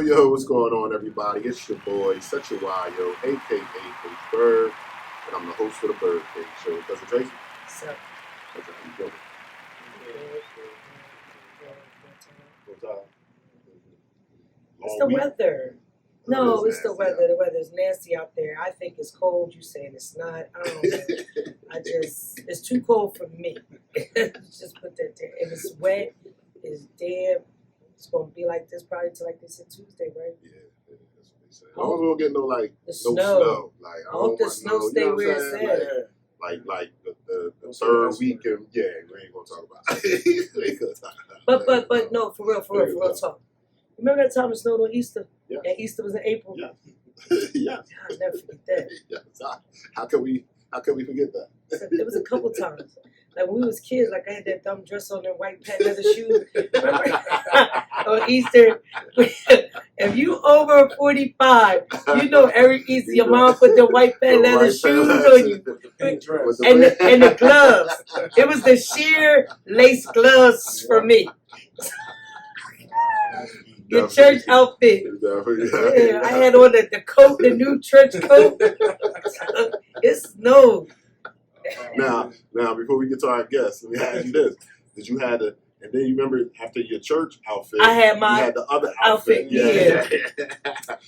Yo, what's going on, everybody? It's your boy, Such a Wild, a.k.a. Coach Bird, and I'm the host of the BYRDCAGE Show. Cousin Tracy? What's up? Cousin, how you doing? It's the weather. No, it's the weather. The weather's nasty out there. I think it's cold. You saying it's not. I don't know. It's too cold for me. Just put that there. If it's wet, it's damp. It's going to be like this probably till like this on Tuesday, right? Yeah, that's what they say. I don't get no snow. Like, I hope the snow stay where it's at. Like the third week, and we ain't gonna talk about it. But no, for real talk. Remember that time it snowed on Easter? Yeah. And Easter was in April? Yeah. Yeah. I'll never forget that. Yeah. How can we forget that? It was a couple times. Like when we was kids, like I had that dumb dress on and white patent leather shoes. Remember? On Easter. If you over 45, you know every Easter your mom put the white patent leather shoes on you. And the gloves. It was the sheer lace gloves for me. The church outfit. Yeah, I had on the coat, the new church coat. It snowed. Now, before we get to our guests, let me ask you this: did you have the? And then you remember after your church outfit, I had my you had the other outfit. Yeah.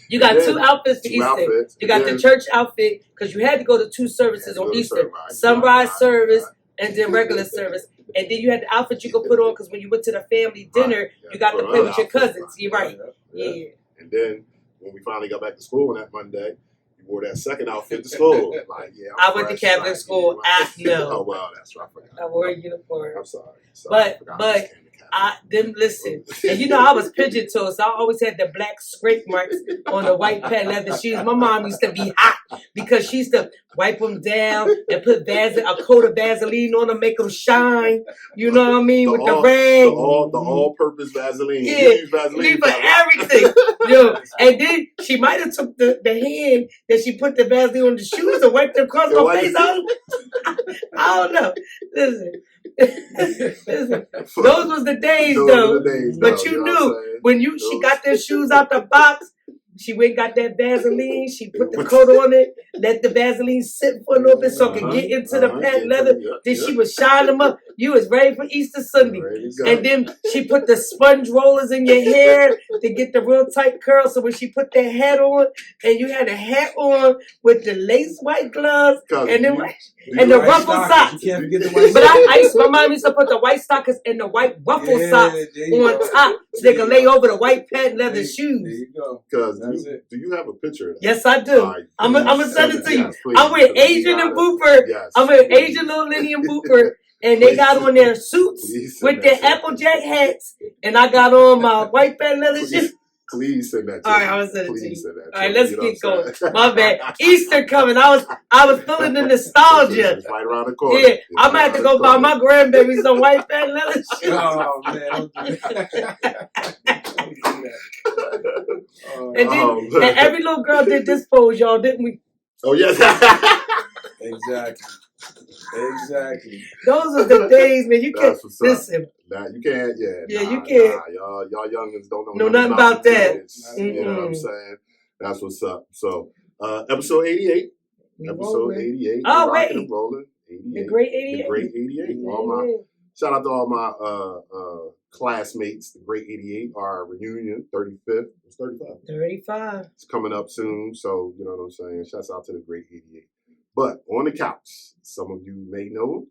You got two outfits for Easter. You got the church outfit because you had to go to two services on Easter: sunrise service and then regular service. And then you had the outfit you could put on because when you went to the family dinner, you got to play with your cousins. You're right. Yeah. And then when we finally got back to school on that Monday, you wore that second outfit to school. Like, I went to Catholic school. I know. Oh, well, that's right. I wore a uniform. I'm sorry. But I didn't listen. And you know, I was pigeon-toed, so I always had the black scrape marks on the white patent leather shoes. My mom used to be hot because she used to wipe them down and put a coat of Vaseline on them, make them shine. You know what I mean? With the rag. The all-purpose Vaseline. Yeah, you use Vaseline for everything. Yo, and then she might have took the hand that she put the Vaseline on the shoes and wiped them across her face out. I don't know. Listen. Those was the days, but you knew when she got their shoes out the box, she went and got that Vaseline, she put the coat on it, let the Vaseline sit for a little bit so it could get into the patent leather, then she would shine them up. You was ready for Easter Sunday. And then she put the sponge rollers in your hair to get the real tight curls, so when she put that hat on, and you had a hat on with the lace white gloves, and the ruffle socks. But my mom used to put the white stockings and the white ruffle socks on top so they could lay over the white patent leather shoes. There you go. Because do you have a picture of that? Yes, I do. I'm going to send it to you. I'm with Asian and Booper. Yes, I'm with Asian Little Lenny and Booper. And they got on their suits with their Applejack hats. And I got on my white patent leather shoes. Please send that to me. All right, I'm gonna send it to you. All right, let's keep going. My bad. Easter coming. I was feeling the nostalgia. It's right around the corner. Yeah, I'm gonna have to go buy my grandbaby some white patent leather shoes. Oh man, and every little girl did this pose, y'all, didn't we? Oh yes. Exactly. Those are the days, man. You can't listen. Nah, you can't. Yeah, you can't. Y'all youngins don't know nothing about that. You know what I'm saying? That's what's up. So, episode 88. Episode 88. Oh wait. Rolling. 88. The great 88. The great 88. Shout out to all my classmates. The great 88. Our reunion, 35th. It's 35. 35. It's coming up soon. So you know what I'm saying. Shouts out to the great 88. But on the couch, some of you may know him,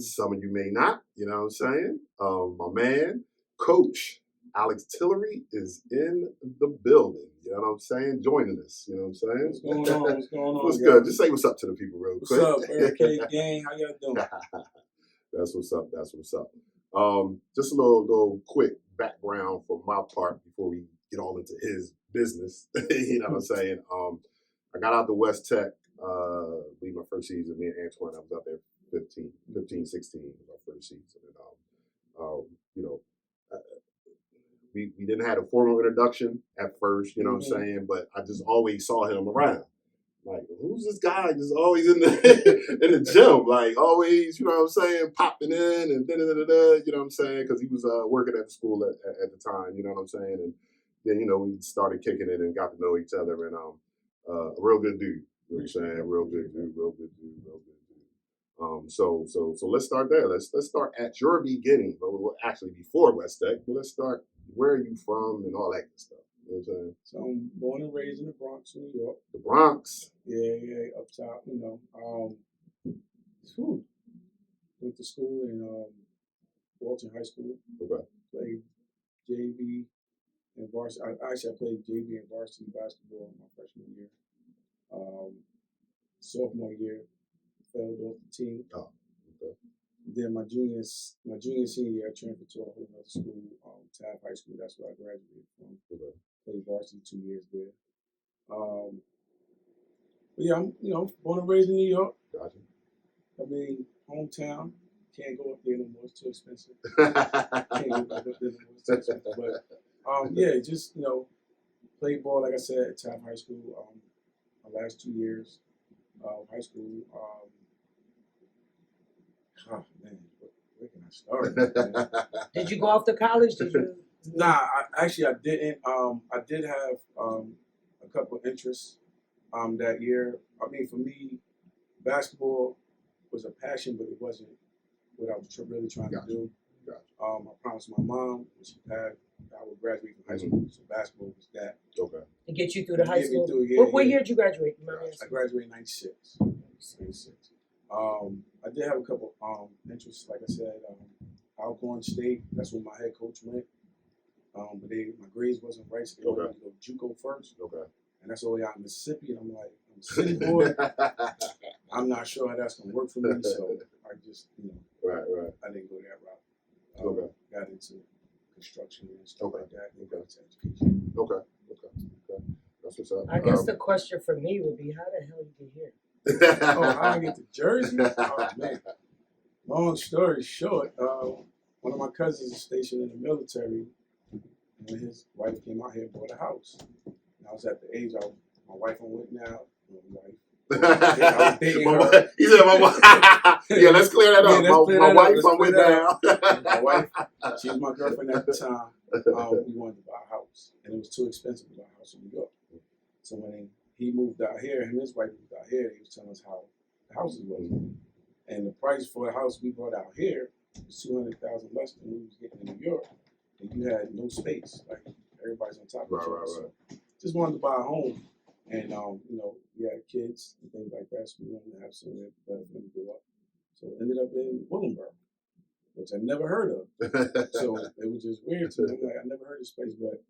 some of you may not, you know what I'm saying? My man, Coach Alex Tillery is in the building, you know what I'm saying? Joining us, you know what I'm saying? What's going on? What's good? Just say what's up to the people real quick. What's up, BYRDCAGE gang? How y'all doing? That's what's up. Just a little quick background for my part before we get all into his business, you know what I'm saying? I got out to West Tech. Leave my first season. Me and Antoine, I was out there 15, 16, my first season. And, you know, we didn't have a formal introduction at first, you know what I'm saying? But I just always saw him around. Like, who's this guy just always in the in the gym? Like, always, you know what I'm saying, popping in and da-da-da-da-da, you know what I'm saying? Because he was working at the school at the time, you know what I'm saying? And then we started kicking it and got to know each other, and a real good dude. You know what I'm saying? Real good dude. So let's start there. Let's start at your beginning. Well, actually, before West Tech, but let's start. Where are you from and all that good stuff. You know what I'm saying? So I'm born and raised in the Bronx, New York. The Bronx. Yeah, up top. Went to school in Walton High School. Okay. Played JV and varsity. I played JV and varsity basketball my freshman year. Sophomore year, failed off the team. Oh, okay. Then my junior senior year, I transferred to a whole other school, Taft High School. That's where I graduated from. Okay. Played varsity 2 years there. But yeah, I'm born and raised in New York. Gotcha. I mean, hometown. Can't go up there no more. It's too expensive. Can't go up there no more. It's too expensive. But yeah, just played ball like I said at Taft High School. My last 2 years of high school. Man, where can I start? Did you go off to college? Did you? Nah, I didn't. I did have a couple of interests that year. I mean, for me, basketball was a passion, but it wasn't what I was really trying to do. Gotcha. I promised my mom when she passed I would graduate from high school, so basketball was that. Okay. To get you through the high school? Through, what year did you graduate? I graduated in 96. I did have a couple interests, like I said, Alcorn State. That's where my head coach went. But my grades wasn't right, so they wanted me to go JUCO first. Okay. And that's all the way out in Mississippi, and I'm like, I'm a city boy. I'm not sure how that's gonna work for me, so I just, Right. I didn't go that route. Got into construction and stuff like that. And got into education. Okay. That's what's up. I guess the question for me would be, how the hell you get here? How I get to Jersey? Oh man. Long story short, one of my cousins is stationed in the military, and his wife came out here and bought a house. And I was at the age my wife I'm with now. I was dating her. He said my wife. Yeah, let's clear that up. My wife I'm with now. My wife, she was my girlfriend at the time. We wanted to buy a house, and it was too expensive to buy a house in New York. So when he moved out here, him and his wife moved out here, he was telling us how the houses was. And the price for the house we bought out here was $200,000 less than we was getting in New York. And you had no space. Like, everybody's on top of each other. So just wanted to buy a home. And, we had kids and things like that, so we wanted to have somewhere better for them to grow up. So it ended up in Willenboro, which I never heard of. So it was just weird to me. I'm like, I never heard of this place, but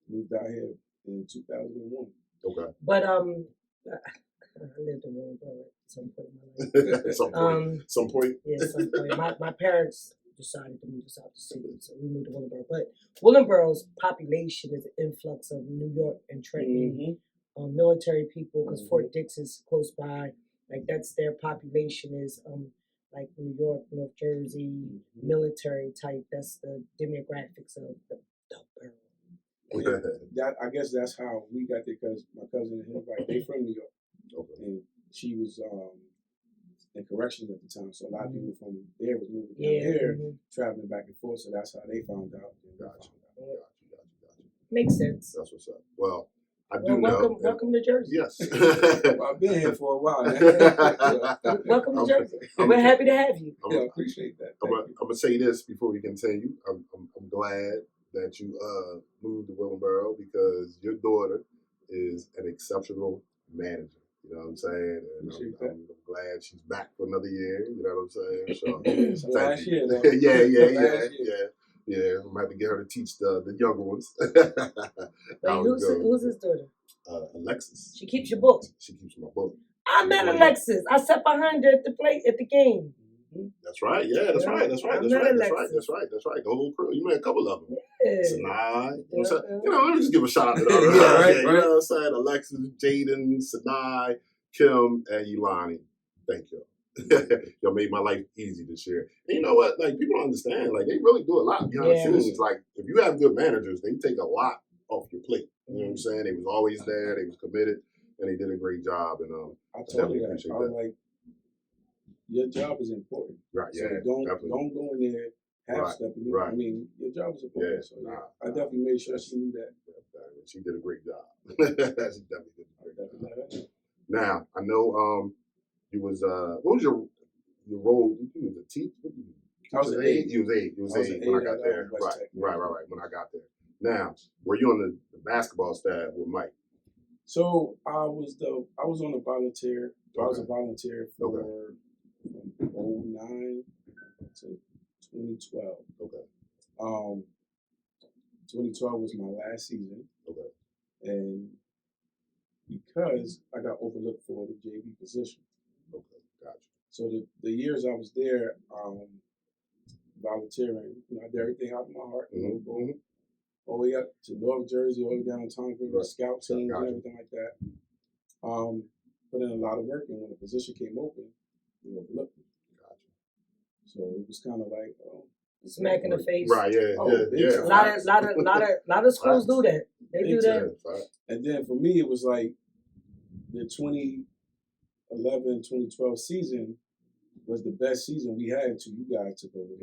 moved out here in 2001. Okay. But I lived in Willenboro at some point in my life. Some point. Yeah, some point. My parents decided to move us out the city, so we moved to Willenboro. But Willenboro's population is an influx of New York and Trenton military people, because Fort Dix is close by. Like, that's their population is like New York, North Jersey, military type. That's the demographics of the borough. I guess that's how we got there, because my cousin and him, they from New York, and she was in corrections at the time, so a lot of people from there was moving down here, traveling back and forth. So that's how they found out. Gotcha. Makes sense. That's what's up. Well, I do know. Welcome to Jersey. Yes. Well, I've been here for a while. Welcome to Jersey. We're happy to have you. I appreciate that. I'm gonna say this before we continue. I'm glad that you moved to Willenboro, because your daughter is an exceptional manager. You know what I'm saying? And I'm glad she's back for another year. You know what I'm saying? So last year, though. Yeah. I'm gonna have to get her to teach the younger ones. Wait, who's his daughter? Alexis. She keeps your book. She keeps my book. I met Alexis. I sat behind her at the game. That's right. Yeah, that's right. That's right. The whole crew. You met a couple of them. Yeah. Sanai. Let me just give a shout out to them. You know what I'm saying? Alexis, Jaden, Sanai, Kim, and Yulani. Thank you. Y'all made my life easy this year. And you know what? Like, people don't understand. Like, they really do a lot behind the scenes. Like, if you have good managers, they take a lot off your plate. You know what I'm saying? They was always there. They was committed, and they did a great job. And I told you that. I was like, your job is important. Right. So don't go in there half-stepping. Right. I mean, your job is important. So I definitely made sure she knew that. She did a great job. She definitely did a great job. Now, I know you was what was your role? You was a teacher. I was an aide. You was aide when I got there. Right. When I got there. Now, were you on the basketball staff with Mike? So I was on a volunteer. I was a volunteer for from 09 to 2012. Okay. 2012 was my last season. Okay. And because I got overlooked for the JV position. Okay, gotcha. So the years I was there, volunteering, I did everything out of my heart. All the way up to North Jersey, all the way down to Tonga, the scout teams and everything like that. Put in a lot of work, and when the position came open, they overlooked me. Gotcha. So it was kind of like smack in the face. Right, yeah. A lot of schools do that. They do that. And then for me, it was like the 2011, 2012 season was the best season we had until you guys took over.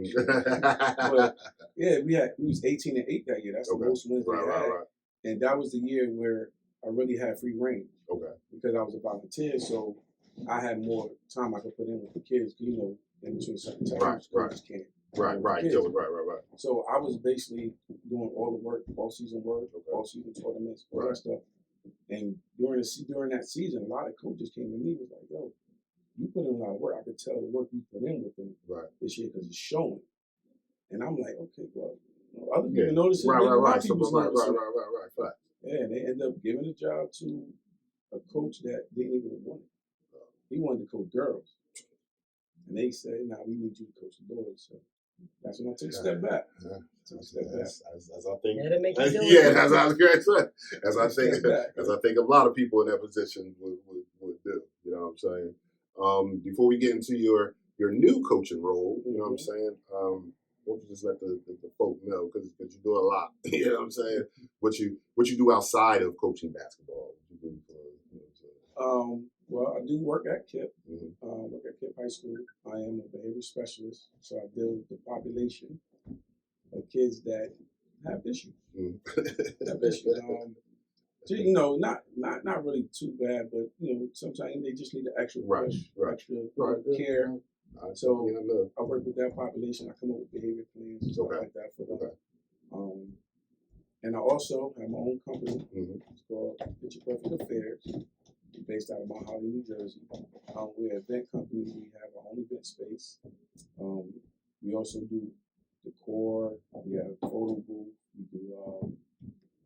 But yeah, we was 18-8 that year. That's the most wins we had. And that was the year where I really had free reign. Okay. Because I was a volunteer, so I had more time I could put in with the kids. In between certain times, coaches can't. Right. So I was basically doing all the work, all season work, all season tournaments, all that stuff. And during that season, a lot of coaches came to me and was like, "Yo, you put in a lot of work. I could tell the work you put in with them this year because it's showing." And I'm like, "Okay, well, other people notice it. Right. Yeah, and they end up giving a job to a coach that didn't even want it. He wanted to coach girls, and they said, "Nah, we need you to coach the boys." So that's when I took a step back. As I think, as I think a lot of people in that position would do. You know what I'm saying? Before we get into your new coaching role, you know what I'm saying? We'll just let the folk know because you do a lot. You know what I'm saying? What you do outside of coaching basketball? What you do for, well, I do work at KIPP. Work at KIPP High School. I am a behavior specialist, so I deal with the population of kids that have issues. Not really too bad, but sometimes they just need an extra push, extra care. So I work with that population. I come up with behavior plans and stuff like that for them. And I also have my own company. It's called Picture Perfect Affairs. We're based out of Mount Holly, New Jersey. We're an event company. We have our own event space. We also do decor. We have a photo booth. We do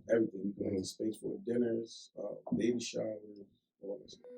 everything. We have a space for dinners, baby showers, all this stuff.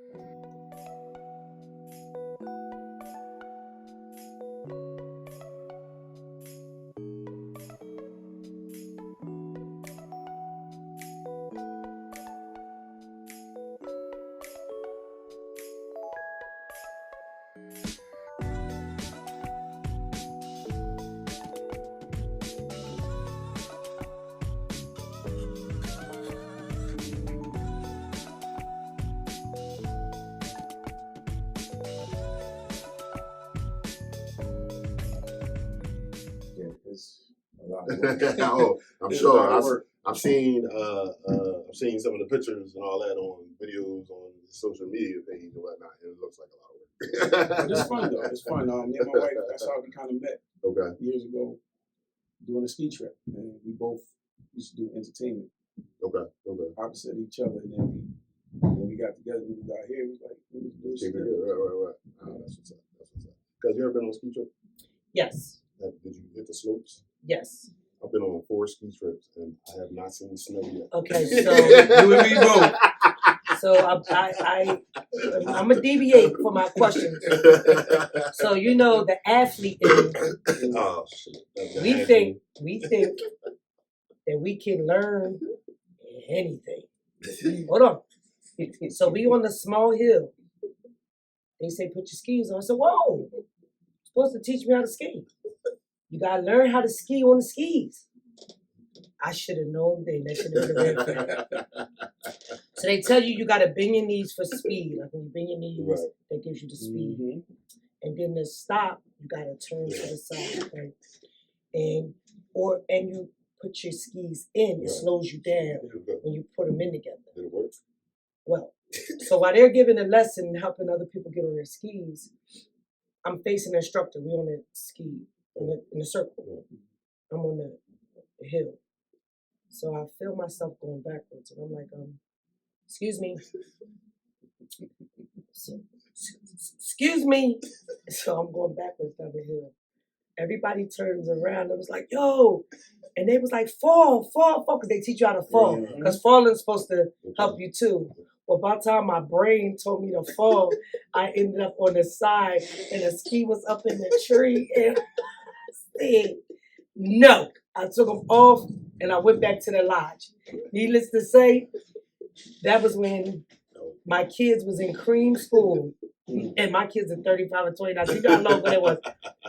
I'm sure. I've seen some of the pictures and all that on videos on the social media page and whatnot, and it looks like a lot of work. But it's fun though. It's fun. Me and my wife, that's how we kind of met. Years ago, doing a ski trip, and we both used to do entertainment. Opposite each other, and then when we got together, we got here. We was like, we was doing ski. Right. That's what's up. Cause you ever been on a ski trip? Yes. Did you hit the slopes? Yes. I've been on 4 ski trips and I have not seen the snow yet. Okay, so you and me both. So I'm gonna deviate for my questions. So the athlete is. Oh shit! We think that we can learn anything. Hold on. So we on the small hill. They say put your skis on. I said, whoa! You're supposed to teach me how to ski. You gotta learn how to ski on the skis. I should have known then. That should have been the red flag. So they tell you gotta bend your knees for speed. Like when you bend your knees, that gives you the speed. And then to stop, you gotta turn to the side. Right? and you put your skis in, it slows you down when you put them in together. Did it work? Well, so while they're giving a lesson, helping other people get on their skis, I'm facing the instructor. We're on the ski in a circle. I'm on the hill. So I feel myself going backwards, and I'm like, excuse me. Excuse me. So I'm going backwards down the hill. Everybody turns around. It was like, yo. And they was like, fall, because they teach you how to fall. Because falling's supposed to help you too. Well, by the time my brain told me to fall, I ended up on the side, and the ski was up in the tree. And I said, no. I took them off, and I went back to the lodge. Needless to say, that was when my kids was in cream school. And my kids are 35 and 29. So you know how long ago it was.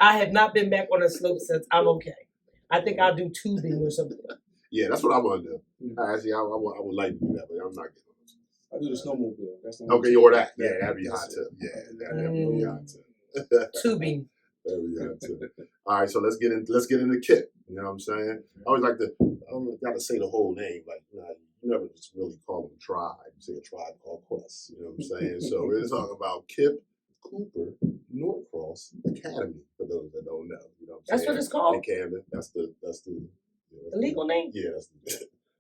I have not been back on a slope since. I'm okay. I think I'll do tubing or something. Yeah, that's what I want to do. Actually, I would like to do that, but I'm not getting on. I do the snowmobile. That's okay, or that. Yeah, that'd be hot too. Yeah, that'd be hot too. Tubing. That'd be hot too. All right, so let's get into Kip. You know what I'm saying? I always like to. I don't got to say the whole name. Like, you never just really call them tribe. You say a tribe called Quest. You know what I'm saying? So we're talking about Kip Cooper Norcross Academy. For those that don't know, you know what I'm that's saying? What it's called. In Camden. That's the legal name. Yeah,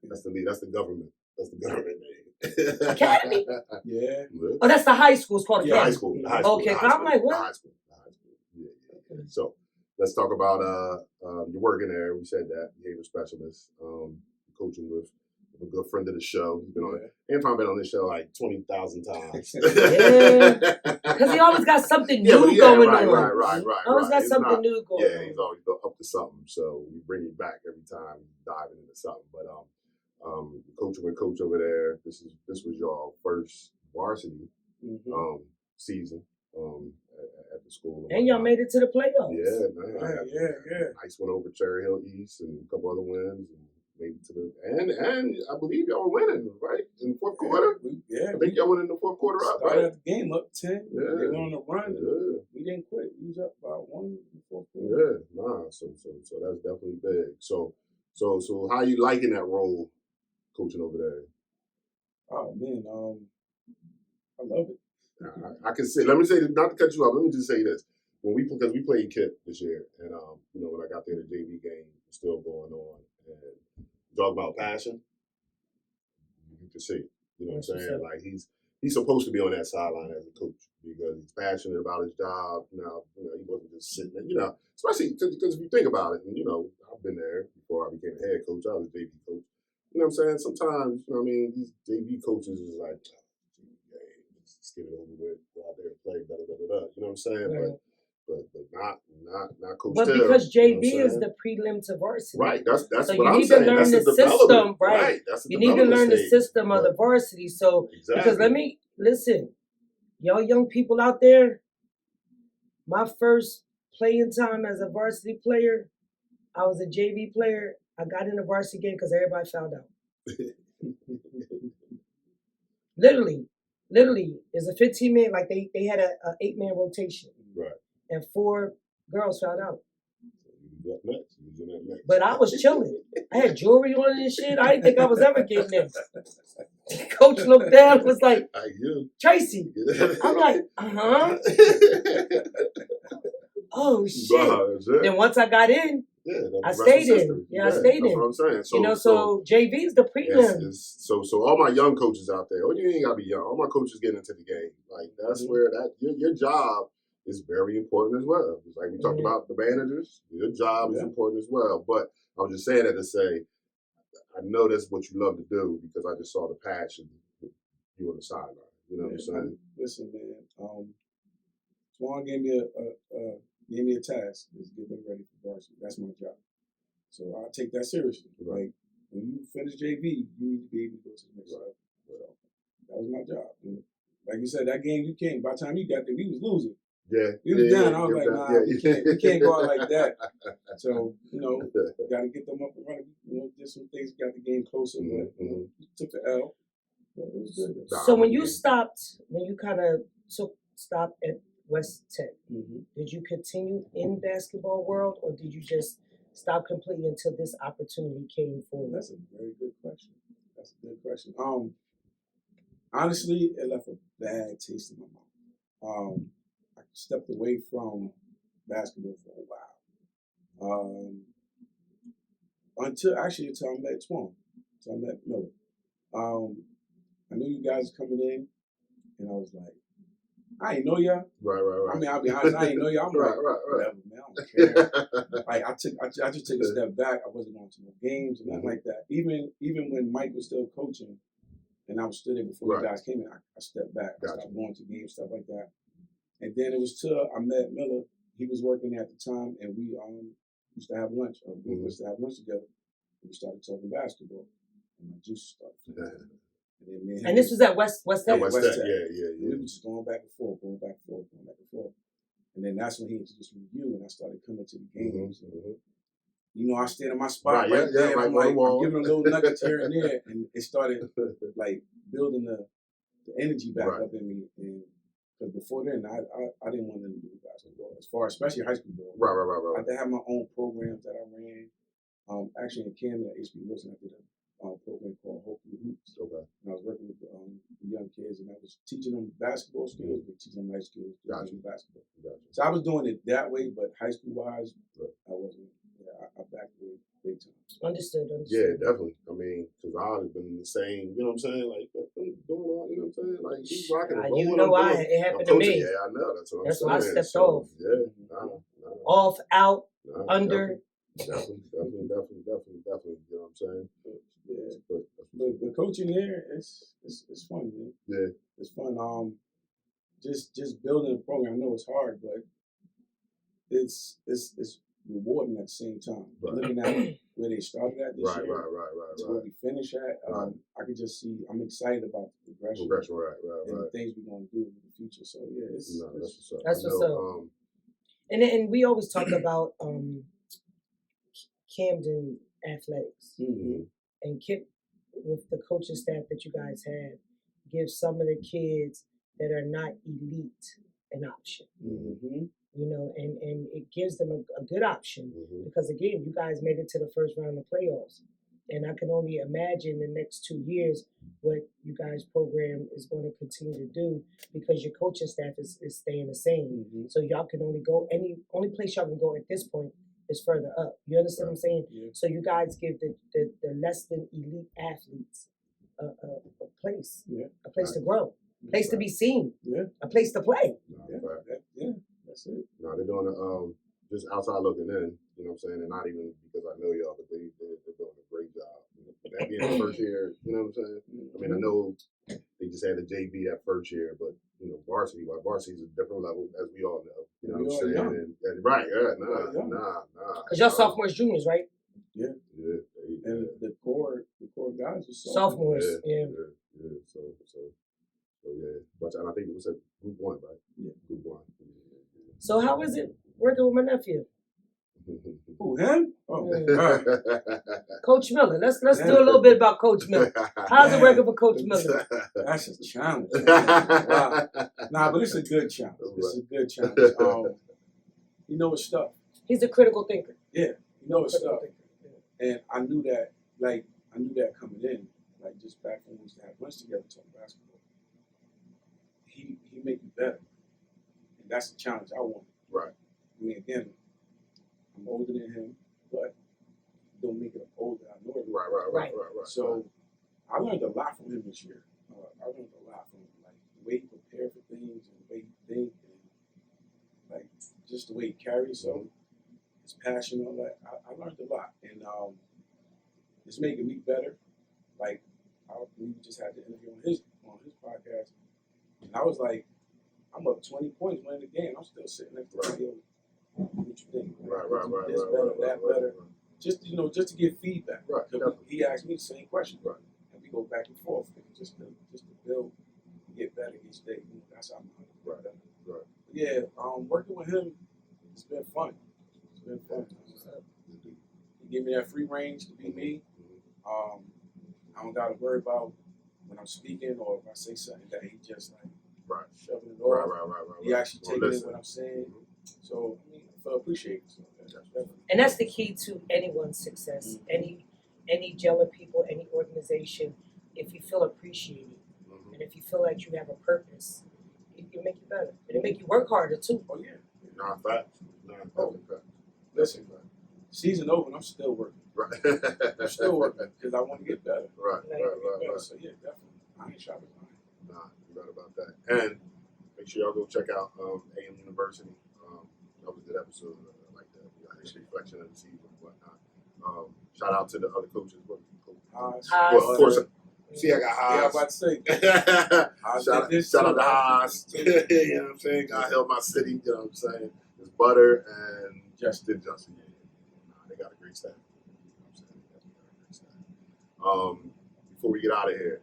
that's the government. That's the government name. Academy. Yeah. Oh, that's the high school. It's called High Academy. school. Okay, I'm like, what? High school. Yeah. So let's talk about you're working there. We said that behavior specialist, coaching with a good friend of the show. He's been on it. Antoine been on this show like 20,000 times. Yeah, because he always got something new going on. Right. Always got something new going on. Yeah, he's always up to something. So we bring you back every time diving into something. But coaching with Coach over there. This was your first varsity season at the school. And y'all made it to the playoffs. Yeah, man. Yeah. Nice one over Cherry Hill East and a couple other wins. And made it to the and I believe y'all were winning, right? In the fourth quarter? Yeah. I think y'all went in the fourth quarter up, right? Started the game up 10. Yeah. They went on a run. Yeah. We didn't quit. We was up about 1 in the fourth quarter. Yeah, so that's definitely big. So how you liking that role coaching over there? Oh man, I love it. I can say, let me say, not to cut you off, let me just say this. Because we played Kip this year, and when I got there, the JV game was still going on, and talk about passion, you can see, you know what I'm saying? Like he's supposed to be on that sideline as a coach because he's passionate about his job. Now, he wasn't just sitting there, especially because if you think about it, and I've been there before I became a head coach. I was a JV coach. You know what I'm saying? Sometimes, these JV coaches is like, let's get it over with, go out there and play, You know what I'm saying? Right. But not Coach But Taylor, because JV is the prelim to varsity. Right, that's so what I'm saying. That's the system, right? That's the you need to learn stage. the system of the varsity. So, because listen, y'all young people out there, my first playing time as a varsity player, I was a JV player. I got in the varsity game because everybody found out. Literally, there's a 15-man, like they had a 8-man rotation. Right. And 4 girls found out. You was up next. But I was chilling. I had jewelry on and shit. I didn't think I was ever getting there. Coach looked down and was like, Tracy. I'm like, oh, shit. Then once I got in, I stayed in. I stayed in. That's what I'm saying. So JV's the prelim. So all my young coaches out there, you ain't got to be young. All my coaches getting into the game. Like, that's where your job is very important as well. Just like we talked about the managers, your job is important as well. But I was just saying that to say, I know that's what you love to do because I just saw the passion you on the sideline. You know what I'm saying? Listen, man. Swan gave me a task is get them ready for varsity. That's my job. So I take that seriously. Right. Like when you finish JV, you need to be able to go to the next level. So that was my job. And like you said, that game you came. By the time you got there, we was losing. Yeah. We was down. I was like, nah, we can't go out like that. So, got to get them up and running. Did some things, got the game closer. But, took the L. But it was good. So when you stopped at West Tech, did you continue in basketball world or did you just stop completely until this opportunity came forward? That's a very good question. That's a good question. Honestly, it left a bad taste in my mouth. I stepped away from basketball for a while. Until I met Twan. Until I met Miller. I knew you guys were coming in, and I was like, I ain't know y'all. Right. I mean, I'll be honest, I ain't know y'all. I'm Right. Whatever, man, I don't care. Like I just took a step back. I wasn't going to no games or nothing like that. Even when Mike was still coaching, and I was still there before you guys came in, I stepped back. I stopped going to games, stuff like that. And then it was till I met Miller. He was working at the time, and we used to have lunch. We used to have lunch together. We started talking basketball, and my juice started flowing. And this was at West Tech? West Tech. Yeah. We were just going back and forth. And then that's when he introduced me to you, and I started coming to the games. You know, I stayed in my spot right there. And I'm like, I'm giving a little nuggets here and there, and it started like building the energy back up in me. And because before then, I didn't want nothing to do with basketball, especially high school ball. Right. I had my own programs that I ran. Actually in Canada, at HB Wilson, I did a program called Hope and Hoops. Okay. And I was working with young kids, and I was teaching them basketball skills, but teaching them life skills, basketball. So I was doing it that way, but high school wise, I wasn't. I backed away big time. Understood. Yeah, definitely. I mean, because I have been the same. You know what I'm saying? Like, what's going on? You know what I'm saying? Like, he's rocking and rolling. You know why it happened to me? Yeah, I know. That's what I'm saying. That's why I stepped off. Yeah. Off, out, under. Definitely. You know what I'm saying? Yeah. But coaching there, it's fun, man. Yeah. It's fun. Just building a program. I know it's hard, but it's rewarding at the same time. Looking at where they started at this year, to where we finish at, I can just see. I'm excited about the progression, and the things we're gonna do in the future. So yeah, that's what's up. And we always talk about Camden athletics, and Kip, with the coaching staff that you guys have, give some of the kids that are not elite an option. You know, and it gives them a good option because, again, you guys made it to the first round of playoffs. And I can only imagine the next 2 years what you guys' program is going to continue to do because your coaching staff is staying the same. So y'all can only go, only place y'all can go at this point is further up. You understand what I'm saying? Yeah. So you guys give the less than elite athletes a place to grow, a place to be seen, a place to play. That's it. No, they're doing it just outside looking in, you know what I'm saying? And not even because I know y'all, but they're doing a great job. You know, that being the first year, you know what I'm saying? I mean, I know they just had a JV that first year, but, you know, varsity is a different level, as we all know. You know what I'm saying? And nah. Because y'all sophomores, juniors, right? Yeah. And the core guys are sophomores. Yeah. So yeah. But I think it was at Group 1, right? Yeah. Group 1. So how is it working with my nephew? Who, him? Oh, Coach Miller. Let's do a little bit about Coach Miller. How's it working for Coach Miller? That's a challenge. Wow. Nah, but it's a good challenge. It's a good challenge. You know it's tough. He's a critical thinker. Yeah, you know it's tough. And I knew that coming in, like just back when we used to have lunch together talking basketball. He make you better. And that's the challenge I wanted. Right. I mean, again, I'm older than him, but don't make it older. I know it. Right. So I learned a lot from him this year. I learned a lot from him, like the way he prepared for things and the way he think and like just the way he carries. So his passion on that, I learned a lot, and it's making me better. Like we just had the interview on his podcast, and I was like, I'm up 20 points winning the game. I'm still sitting next to him. What you think? Right. This better, that better. Just to get feedback. Right. He asked me the same question. Right. And we go back and forth, just to build, get better each day. You know, that's how I'm doing it. Right. Yeah. Working with him, it's been fun. He gave me that free range to be me. I don't gotta worry about when I'm speaking or if I say something that he just like shoving it off. Right. He actually taking in what I'm saying. So I mean, I feel appreciated. So And that's the key to anyone's success. Any gel of people, any organization, if you feel appreciated and if you feel like you have a purpose, it can make you better. It'll make you work harder too. Oh yeah. Not facts. Listen, season over and I'm still working. Right. I'm still working because I want to get better. Right. So yeah, definitely. I ain't shopping. Nah, you're right about that. And make sure y'all go check out AM University. That was a good episode. I like that. We got a reflection of the season and whatnot. Shout out to the other coaches. Well, of course. See, I got Haas. Yeah, I was about to say. Shout out to Haas. You know what I'm saying? God help my city. You know what I'm saying? It's Butter and Justin. Yeah. Nah, they got a great staff. You know what I'm saying? They got a great staff. Before we get out of here,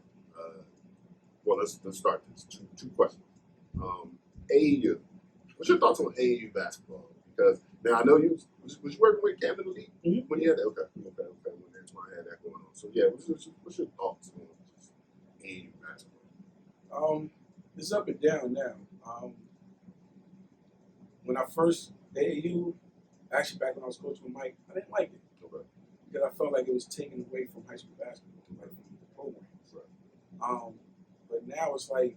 well, let's start this. Two questions. AAU. What's your thoughts on AAU basketball? Because now I know you was working with Camden Elite when you had that. Okay. When I had that going on. So yeah, what's your thoughts on AAU basketball? It's up and down now. When I first AAU, actually back when I was coaching with Mike, I didn't like it. Okay. Because I felt like it was taken away from high school basketball, like from the programs. Right. But now it's like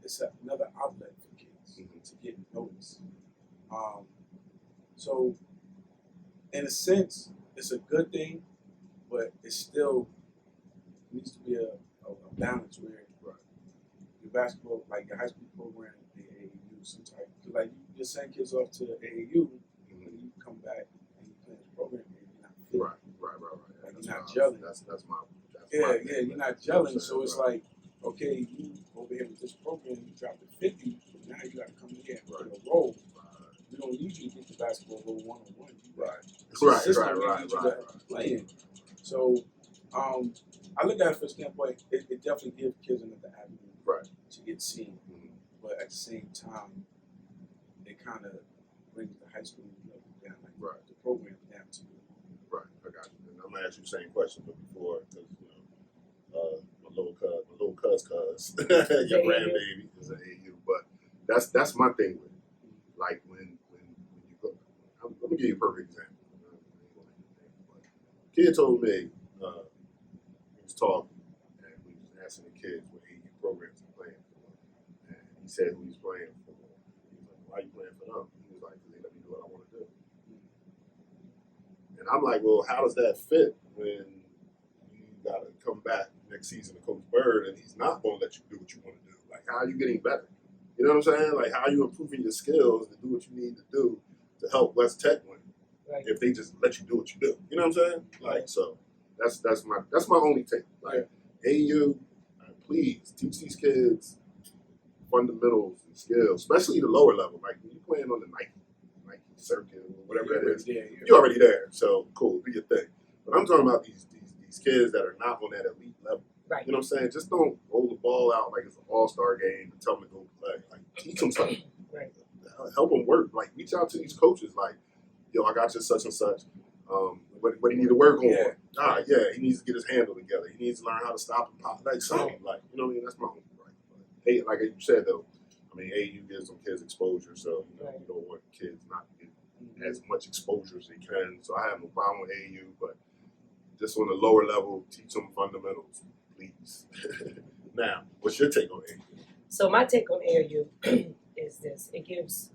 it's another outlet for kids to get noticed. So in a sense, it's a good thing, but it still needs to be a balance where your basketball, like your high school program, the AAU, some type. Cause like you just send kids off to AAU, and you come back and you play the program, and you're not fit. Right. Like you're not gelling. That's my you're not gelling. So it's like, okay, you over here with this program, you dropped to 50, but now you got to come here and play a role. We don't need you to get the basketball role one-on-one. Right. So, I look at it from a standpoint, it definitely gives kids another avenue to get seen. But at the same time, it kind of brings the high school level down, like the program down to Right, I got you. And I'm gonna ask you the same question, but before, because my little cuz, your grandbaby is an AU, but that's my thing with it. Like when you go, let me give you a perfect example. Kid told me he was talking and we was asking the kids what AU programs he's playing for, and he said who he's playing for. He was like, "Why are you playing for them?" He was like, "Because they let me do what I want to do." And I'm like, well, how does that fit when you got to come back next season to Coach Bird and he's not going to let you do what you want to do? Like, how are you getting better? You know what I'm saying? Like, how are you improving your skills to do what you need to do to help West Tech win? If they just let you do what you do, you know what I'm saying? Like, so that's my only take. Like, AU, please teach these kids fundamentals and skills, especially the lower level. Like when you're playing on the Nike circuit or whatever that is, you're already there. So cool, do your thing. But I'm talking about these kids that are not on that elite level. Right. You know what I'm saying? Just don't roll the ball out like it's an all-star game and tell them to go play. Like, teach them something. Right. Help them work. Like, reach out to these coaches. Like, yo, I got you such and such. What do you need to work on? He needs to get his handle together. He needs to learn how to stop and pop. Like, something. Like, you know what I mean? That's my own right. But, hey, like you said, though, I mean, AU gives them kids exposure. So, you don't want kids not to get as much exposure as they can. So I have no problem with AU, but just on the lower level, teach them fundamentals, please. Now, what's your take on AU? So my take on AU is this. It gives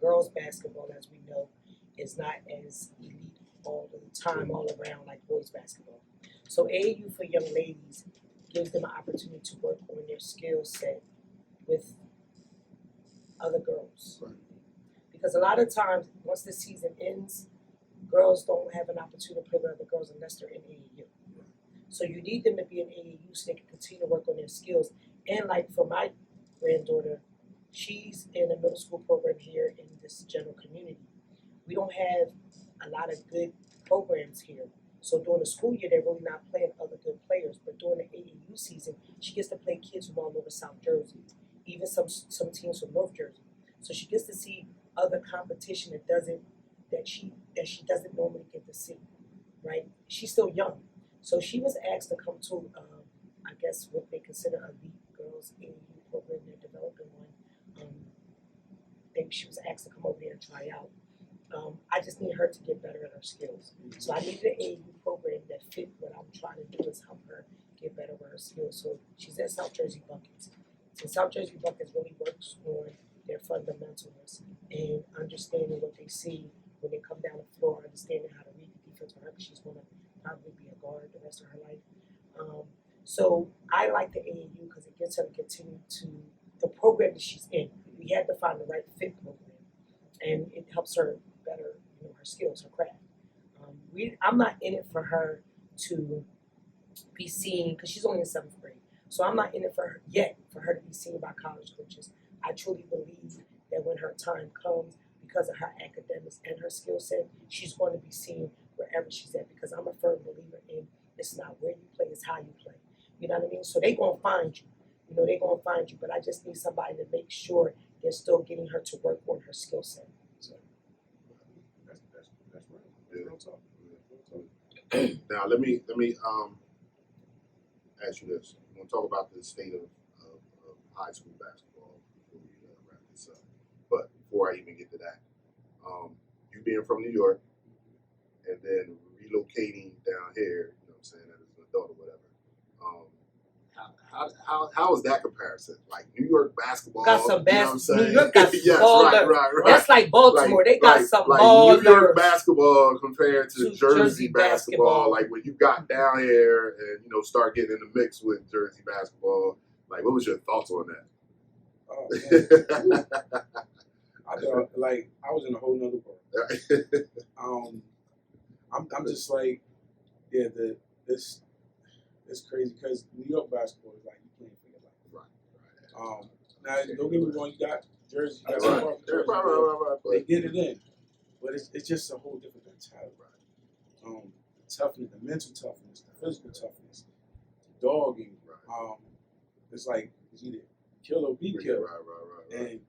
girls basketball, as we know, is not as elite all the time, all around like boys basketball. So AAU for young ladies gives them an opportunity to work on their skill set with other girls. Right. Because a lot of times, once the season ends, girls don't have an opportunity to play with other girls unless they're in AAU. So you need them to be in AAU so they can continue to work on their skills. And like for my granddaughter, she's in a middle school program here in this general community. We don't have a lot of good programs here. So during the school year, they're really not playing other good players. But during the AAU season, she gets to play kids from all over South Jersey, even some teams from North Jersey. So she gets to see other competition that she doesn't normally get to see, right? She's still young. So she was asked to come to, I guess, what they consider elite girls AAU program. They're developing one. She was asked to come over there and try out. I just need her to get better at her skills. So I need an AAU program that fit what I'm trying to do is help her get better with her skills. So she's at South Jersey Buckets. So South Jersey Buckets really works on their fundamentals and understanding what they see when they come down the floor, understanding how to read the defense for her, because she's going to probably be a guard the rest of her life. So I like the AAU because it gets her to continue to the program that she's in. We had to find the right fit program, and it helps her better, her skills, her craft. I'm not in it for her to be seen because she's only in 7th grade. So I'm not in it for her yet for her to be seen by college coaches. I truly believe that when her time comes, because of her academics and her skill set, she's going to be seen wherever she's at. Because I'm a firm believer in it's not where you play, it's how you play. You know what I mean? So they're gonna find you. They're gonna find you. But I just need somebody to make sure they're still getting her to work on her skill set. So That's right. Now let me ask you this. I want to talk about the state of high school basketball before we wrap this up. But before I even get to that, you being from New York and then relocating down here, you know what I'm saying, as an adult or whatever. How is that comparison? Like New York basketball, got some basketball. New York got yes, right. That's like Baltimore. They got some New York basketball compared to Jersey basketball. Like when you got down here and start getting in the mix with Jersey basketball. Like, what was your thoughts on that? Oh, I thought I was in a whole nother world. I'm just like, yeah, it's crazy because New York basketball is like you playing for your life. Right. Now don't get me wrong, you got Jersey, you got Jersey, they get it in, but it's just a whole different mentality. Right. The toughness, the mental toughness, the physical toughness, the dogging. Right. It's like it's either kill or be killed. Right. And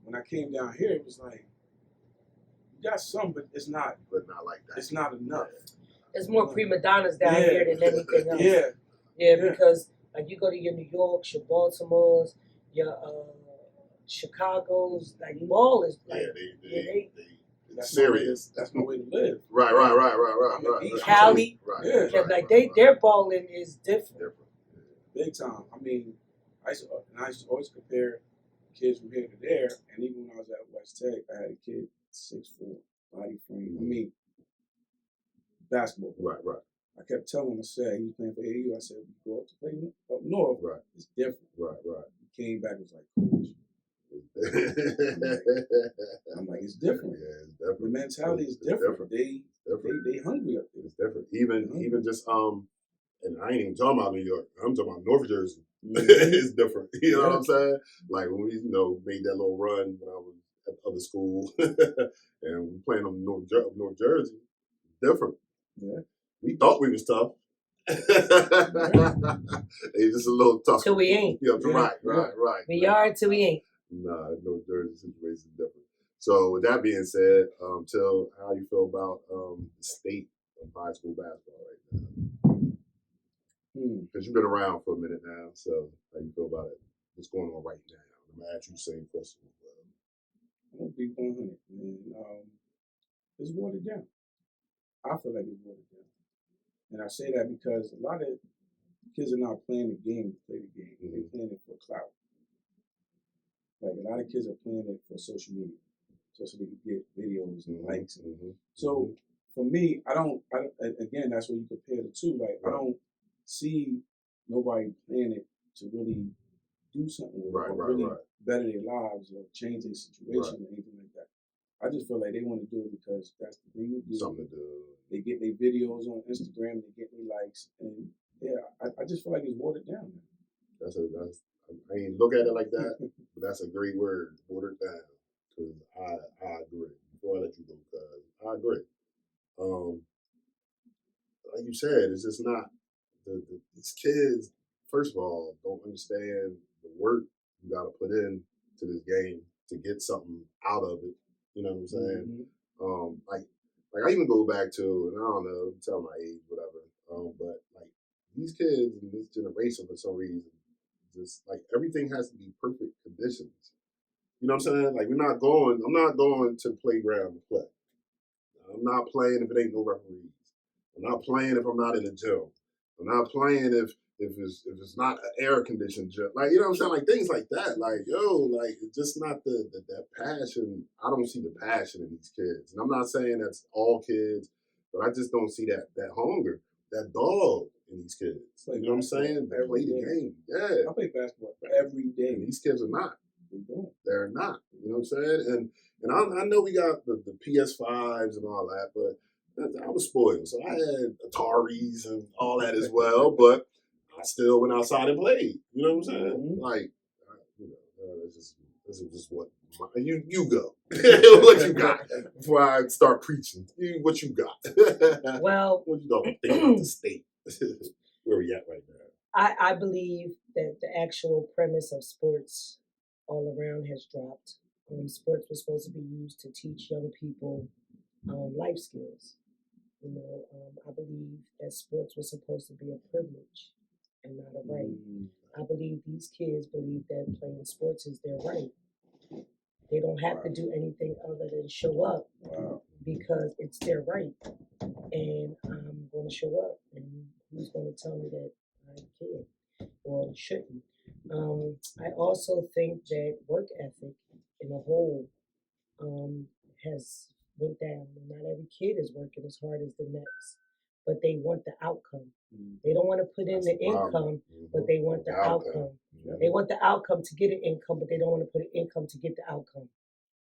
when I came down here, it was like you got some, but it's not. But not like that. It's not enough. There's more prima donnas down here than anything else. Yeah, because like you go to your New Yorks, your Baltimores, your Chicago's, like ball is like they that's serious. That's my way to live. Right. Cali, like their balling is different. Big time. I mean, I used to always compare kids from here to there, and even when I was at West Tech, I had a kid 6'4", body frame. I mean, basketball. Right. I kept telling him, I said, he was playing for AAU. I said, we go up to play up north. Right. It's different. Right. He came back and was like, Coach. I'm like, it's different. Yeah, it's different. The mentality is different. They hungry up there. It's different. Even just and I ain't even talking about New York. I'm talking about North Jersey. Mm-hmm. It's different. You know what I'm saying? Like when we made that little run when I was at other school and we playing on North Jersey. Different. Yeah. We thought we was tough. It's just a little tough. Till we ain't. Yeah, right. We are till we ain't. Nah, no Jersey situation is different. So with that being said, Till, how you feel about the state of high school basketball right now? Because you've been around for a minute now, so how you feel about it? What's going on right now? I'm gonna ask you the same question as well. I'm gonna be 100, man. It's watered down. I feel like it's watered down. And I say that because a lot of kids are not playing the game to play the game. Mm-hmm. They're playing it for clout. Like a lot of kids are playing it for social media, just so they can get videos and likes. Mm-hmm. So for me, I don't. Again, that's what you compare the two. Like I don't see nobody playing it to really do something with it, or really better their lives or change their situation or anything like that. I just feel like they want to do it because that's the thing to do. Something to do. They get their videos on Instagram, they get their likes, and I just feel like it's watered down. That's I ain't look at it like that, but that's a great word, watered down. Because I agree. Before I let you go, because I agree. Like you said, it's just not these kids. First of all, don't understand the work you got to put in to this game to get something out of it. You know what I'm saying? Mm-hmm. Like I even go back to, and I don't know, tell my age, whatever. But like these kids in this generation, for some reason, just like everything has to be perfect conditions. You know what I'm saying? Like I'm not going to the playground to play. I'm not playing if it ain't no referees. I'm not playing if I'm not in the gym. I'm not playing if it's not an air conditioned gym. Like, you know what I'm saying? Like things like that. Like, yo, like it's just not that passion. I don't see the passion in these kids. And I'm not saying that's all kids, but I just don't see that hunger, that dog in these kids. You know what I'm saying? They play the game. Yeah. I play basketball every day. And these kids are not. They're not. You know what I'm saying? And I know we got the PS5s and all that, but I was spoiled. So I had Ataris and all that as well, but I still went outside and played. You know what I'm saying? Mm-hmm. Like, you know, this is just what you go. What you got before I start preaching? What you got? Well, what you talking about the state? Where we at right now? I believe that the actual premise of sports all around has dropped. Sports was supposed to be used to teach young people life skills. You know, I believe that sports was supposed to be a privilege and not a right. I believe these kids believe that playing sports is their right. They don't have to do anything other than show up because it's their right. And I'm going to show up. And who's going to tell me that I can't or shouldn't? I also think that work ethic in a whole has went down. And not every kid is working as hard as the next, but they want the outcome. They don't want to put in the income, but they want the outcome. They want the outcome to get an income, but they don't want to put an income to get the outcome.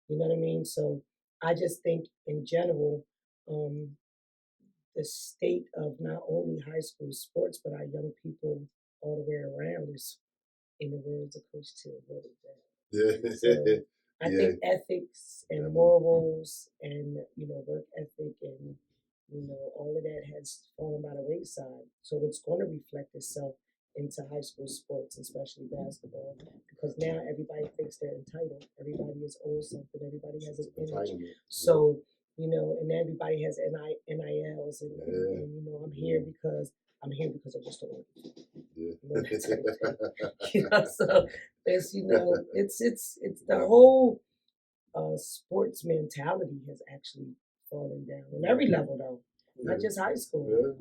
You know what I mean? So I just think in general, the state of not only high school sports, but our young people all the way around is, in the words of Coach Tillery. So I think ethics and morals and, work ethic and, all of that has fallen by the wayside. So it's going to reflect itself into high school sports, especially basketball, because now everybody thinks they're entitled. Everybody is owed something. Everybody has an image. So, and everybody has NILs and I'm here because of just the work. So it's it's the whole sports mentality has actually fallen down on every level though, not just high school.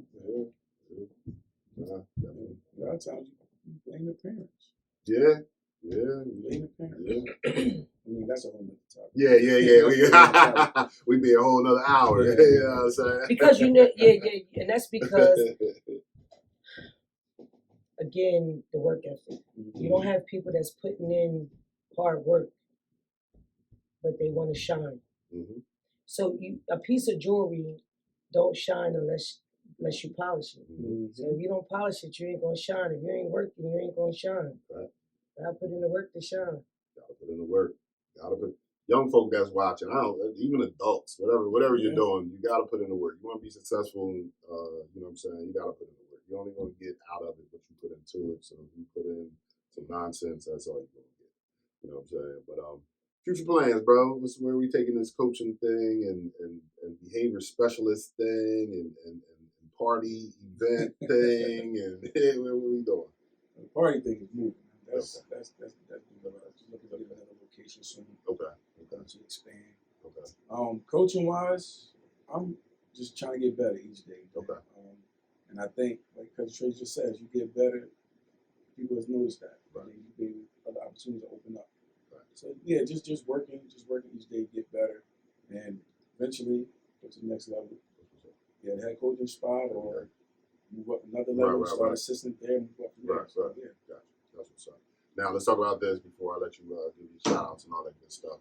A lot of times you blame the parents. Yeah. Blame the parents. I mean, that's a whole nother topic. Yeah. We'd be a whole nother hour. You know what I'm saying? Because and that's because again, the work ethic. You don't have people that's putting in hard work, but they want to shine. So a piece of jewelry don't shine unless you polish it. So if you don't polish it, you ain't gonna shine. If you ain't working, you ain't gonna shine. Right. Gotta put in the work to shine. Gotta put in the work. Young folk that's watching, even adults, whatever you're doing, you gotta put in the work. You want to be successful, you know what I'm saying? You gotta put in the work. You're only gonna get out of it what you put into it. So if you put in some nonsense, that's all you're gonna get. You know what I'm saying? But future plans, bro. This is where we taking this coaching thing and behavior specialist thing and party event thing and what are we doing? The party thing is moving. That's looking at another location soon. Okay. To expand. Okay. Coaching wise, I'm just trying to get better each day. Okay. And I think, like Coach Trace just says, you get better, people has noticed that. Right. You get other opportunities to open up. Right. So yeah, just working each day, get better, and eventually go to the next level. Yeah, the head coaching spot or move up another level, start assistant there, move up from there. Right. Yeah. Gotcha. That's what's up. Now let's talk about this before I let you give your shout outs and all that good stuff.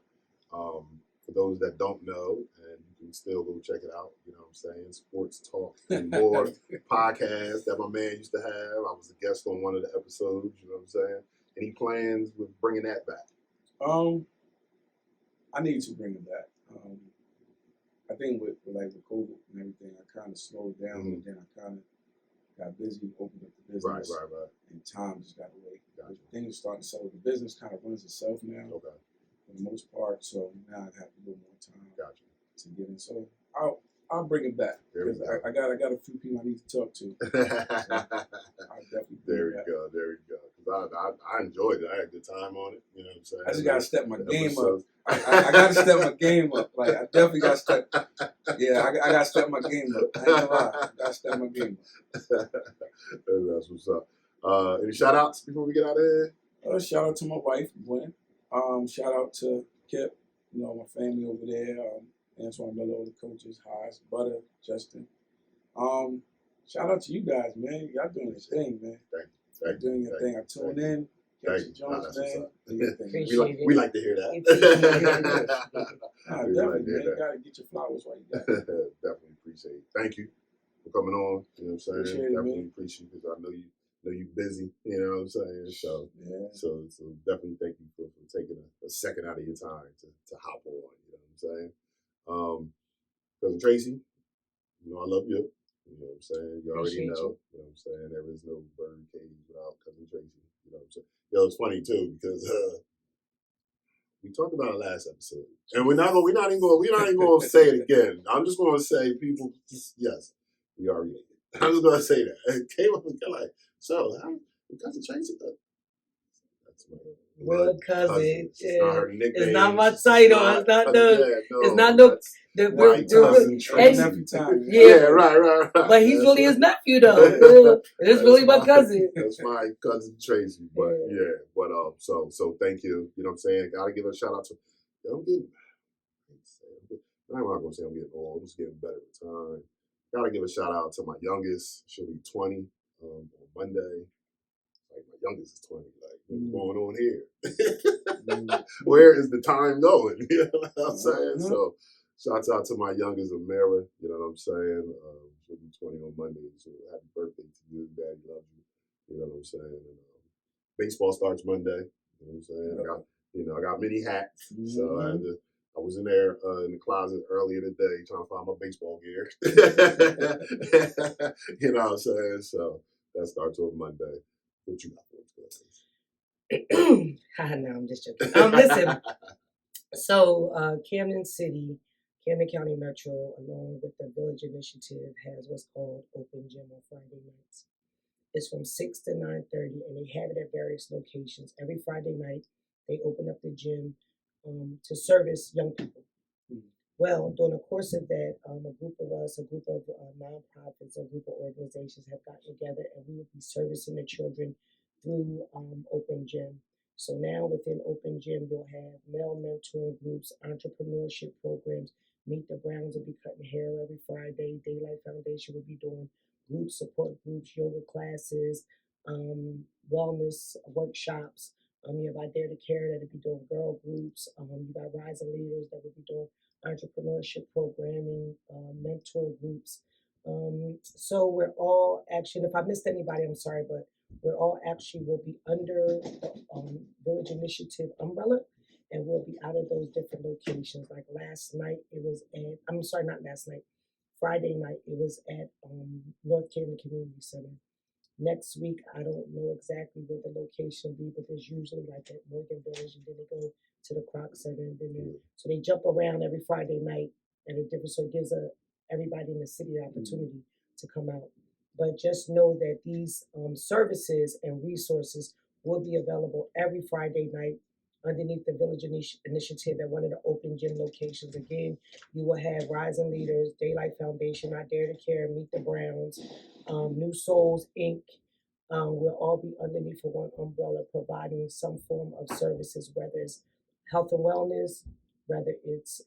For those that don't know, and you can still go check it out, you know what I'm saying? Sports Talk and More podcast that my man used to have. I was a guest on one of the episodes, you know what I'm saying? Any plans with bringing that back? I need to bring it back. I think with COVID and everything, I kind of slowed down and then I kind of got busy, opened up the business. Right. And time just got away. Gotcha. Things starting to settle. The business kind of runs itself now. Okay. For the most part, so now I have a little more time. Gotcha. To get in. So I'll bring it back. Because I got a few people I need to talk to. So I'll definitely bring it back. There we go. Because I enjoyed it. I had a good time on it. You know what I'm saying? I just gotta step my game up. I got to step my game up. Like, I definitely got to step. Yeah, I got to step my game up. I ain't gonna lie. I got to step my game up. That's what's up. Any shout outs before we get out of here? Shout out to my wife, Gwen. Shout out to Kip, my family over there. Antoine Miller, the coaches, Haas, Butter, Justin. Shout out to you guys, man. Y'all doing this thing, man. Thank you. Doing your thing. I tune in. Catch Jones, man. We like to hear that. Definitely, man. You gotta get your flowers while you got it. Definitely appreciate it. Thank you for coming on. You know what I'm saying? Appreciate definitely it, appreciate it because I know you busy. You know what I'm saying? So yeah. So definitely thank you for taking a second out of your time to hop on. You know what I'm saying? Cousin Tracy, I love you. You know what I'm saying? You already know. You know what I'm saying? There is no BYRDCAGE without Cousin Tracy. You know what I'm saying? It's funny too because we talked about it last episode, and we're not even going to say it again. I'm just going to say, people, yes, we are related. I'm just going to say that. It came up and like, so Cousin Tracy. That's my blood cousin. It's not her nickname. It's not my title. It's not the. It's not the. Cousin Tracy. Yeah, right. But he's really his nephew, though. It's really my cousin. That's my cousin Tracy. But so thank you. You know what I'm saying? Gotta give a shout out to. I'm not gonna say I'm getting old. I'm just getting better with time. Gotta give a shout out to my youngest. She'll be 20 on Monday. Like my youngest is 20. Like what's going on here? Where is the time going? You know what I'm saying? So. Shouts out to my youngest, Amira. You know what I'm saying? She'll be 20 on Monday. So happy birthday to you. Daddy loves you. You know what I'm saying? And, baseball starts Monday. You know what I'm saying? I got mini hats. So I was in there in the closet earlier today trying to find my baseball gear. You know what I'm saying? So that starts on Monday. What you got for us? No, I'm just joking. Listen. So Camden County Metro, along with the Village Initiative, has what's called Open Gym on Friday nights. It's from 6 to 9:30, and they have it at various locations. Every Friday night, they open up the gym to service young people. Well, during the course of that, a group of nonprofits, a group of organizations have gotten together, and we will be servicing the children through Open Gym. So now within Open Gym, you'll have male mentoring groups, entrepreneurship programs. Meet the Browns will be cutting hair every Friday. Daylight Foundation will be doing group support groups, yoga classes, wellness workshops. You have I Dare to Care that will be doing girl groups. You got Rising Leaders that will be doing entrepreneurship programming, mentor groups. So we're all actually, if I missed anybody, I'm sorry, but we're all actually will be under the Village Initiative umbrella, and we'll be out of those different locations. Like last night, it was at, Friday night, it was at North Camden Community Center. Next week, I don't know exactly where the location will be, but there's usually like at Morgan Village, and then they go to the Croc Center, and then so they jump around every Friday night at a different, so it gives everybody in the city the opportunity to come out. But just know that these services and resources will be available every Friday night underneath the Village Initiative at one of the Open Gym locations. Again, you will have Rising Leaders, Daylight Foundation, I Dare to Care, Meet the Browns, New Souls, Inc. We'll all be underneath for one umbrella providing some form of services, whether it's health and wellness, whether it's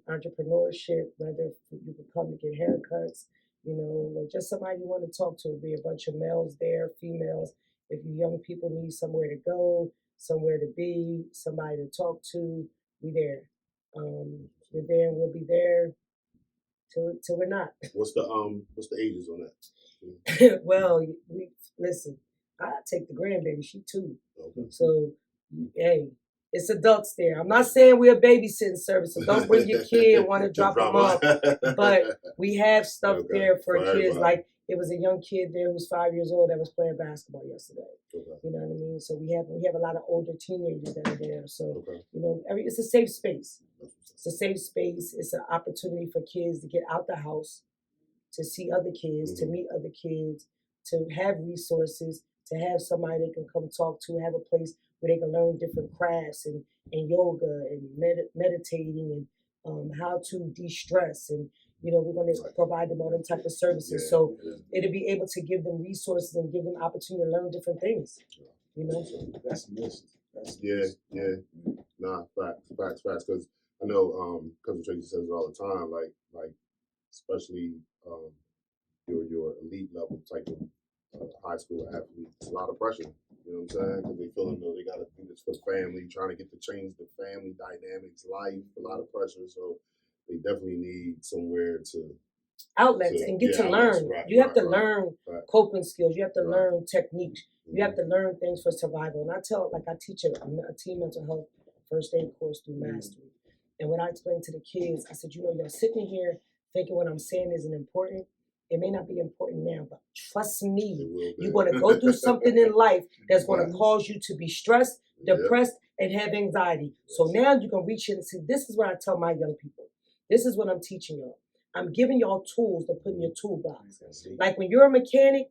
entrepreneurship, whether you can come to get haircuts, or just somebody you want to talk to. There'll be a bunch of males there, females. If you young people need somewhere to go, somewhere to be, somebody to talk to, we're there. We're there and we'll be there till we're not. What's the ages on that? Well, listen, I take the grandbaby, she 2. Okay. So, hey, it's adults there. I'm not saying we're a babysitting service, so don't bring your kid and want to drop them off. But we have stuff there for kids. Like, it was a young kid there who was 5 years old that was playing basketball yesterday. Okay. You know what I mean? So we have a lot of older teenagers that are there. So, it's a safe space. It's a safe space. It's an opportunity for kids to get out the house, to see other kids, to meet other kids, to have resources, to have somebody they can come talk to, have a place where they can learn different crafts and yoga and meditating and how to de-stress. And, you know, we're going to provide them all them type of services. So it'll be able to give them resources and give them opportunity to learn different things, you know? That's missing. Yeah. Nah, facts. Because I know Cousin Tracy says it all the time, like especially your elite level type of high school athletes, it's a lot of pressure. You know what I'm saying? Because they feel they got to do this for the family, trying to get to change the family dynamics, life, a lot of pressure. So they definitely need somewhere to outlets and get to learn. You have to learn coping skills. You have to learn techniques. You have to learn things for survival. And I teach a team mental health first aid course through mastery. And when I explain to the kids, I said, you know, y'all sitting here thinking what I'm saying isn't important. It may not be important now, but trust me, you're going to go through something in life that's going to cause you to be stressed, depressed, and have anxiety. So now you can reach in and see, this is what I tell my young people. This is what I'm teaching y'all. I'm giving y'all tools to put in your toolbox. Like when you're a mechanic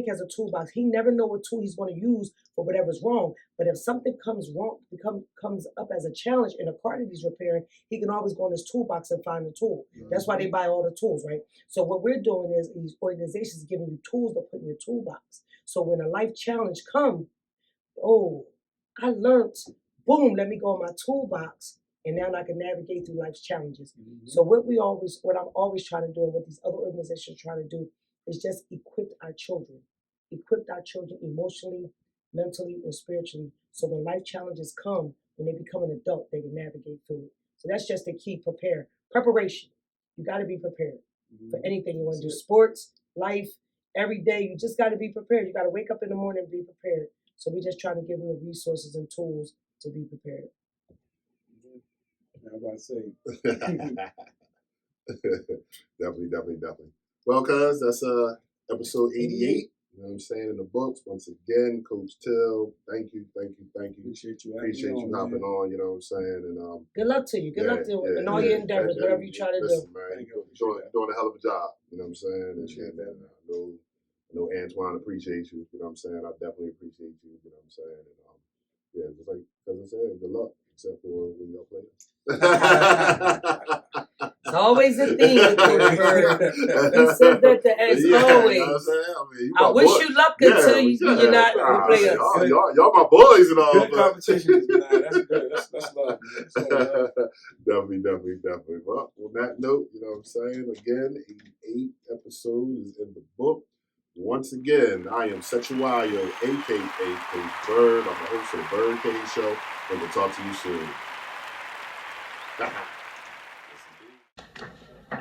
has a toolbox. He never know what tool he's going to use for whatever's wrong. But if something comes up as a challenge in a car that he's repairing, he can always go in his toolbox and find the tool. That's why they buy all the tools, right? So what we're doing is these organizations giving you tools to put in your toolbox. So when a life challenge comes, I learned, boom, let me go in my toolbox. And now I can navigate through life's challenges. So what I'm always trying to do, and what these other organizations are trying to do, is just equip our children emotionally, mentally, and spiritually. So when life challenges come, when they become an adult, they can navigate through it. So that's just the key. Preparation. You got to be prepared for anything you want to do. Sports, life, every day. You just got to be prepared. You got to wake up in the morning and be prepared. So we just trying to give them the resources and tools to be prepared. I'm about to say. Definitely. Well, cuz that's episode 88. You know what I'm saying, in the books. Once again, Coach Till, thank you. Appreciate you hopping on, you know what I'm saying. And good luck to you. Good luck to you in all your endeavors, whatever you try to do. Man, you're doing a hell of a job, you know what I'm saying. And I know Antoine appreciates you, you know what I'm saying. I definitely appreciate you, you know what I'm saying. And just like Cousin said, good luck, except for when y'all play. It's always a theme with Coach Bird. He says that as always. You know what I'm saying? I wish you luck until you're not play us. Y'all my boys and all. Good competition. That's good. That's love. Definitely. Well, on that note, you know what I'm saying? Again, 88 episode is in the book. Once again, I am Sexualio, a.k.a. Coach Bird. I'm the host of the BYRDCAGE Show, and we'll talk to you soon.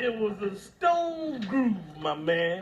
It was a stone groove, my man.